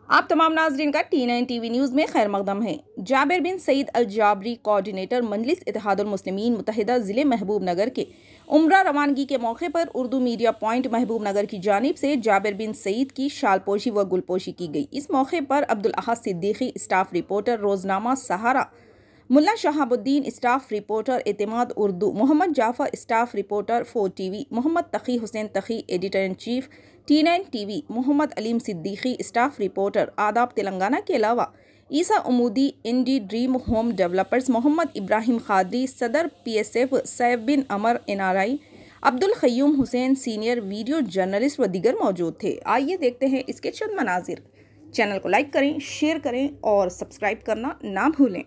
आप तमाम नाजरीन का T9 टीवी न्यूज़ में खैर मकदम है। जाबिर बिन सईद अल जाबरी कोऑर्डिनेटर मजलिस इत्तेहादुल मुस्लिमीन मुत्तहिदा ज़िले महबूब नगर के उम्रा रवानगी के मौके पर उर्दू मीडिया पॉइंट महबूब नगर की जानिब से जाबिर बिन सईद की शालपोशी व गुलपोशी की गई। इस मौके पर Abdul Ahad Siddiqui staff reporter Roznama Sahara, Mulla Shahabuddin staff reporter Etemaad Urdu, Mohammad Jafar staff reporter 4 TV, Mohammad Taqi Hussain Taqi editor in chief T9 TV, Mohammad Aleem Siddiqui staff reporter Aadab Telangana के अलावा Isa Umoodi Indie Dream Home Developers, Mohammad Ibrahim Khadri सदर PSF, Saif bin Amar NRI, Abdul Qayyum Hussain senior video journalist व दीगर मौजूद थे। आइए देखते हैं इसके चंद मनाजिर। चैनल को लाइक करें, शेयर करें और सब्सक्राइब करना ना भूलें।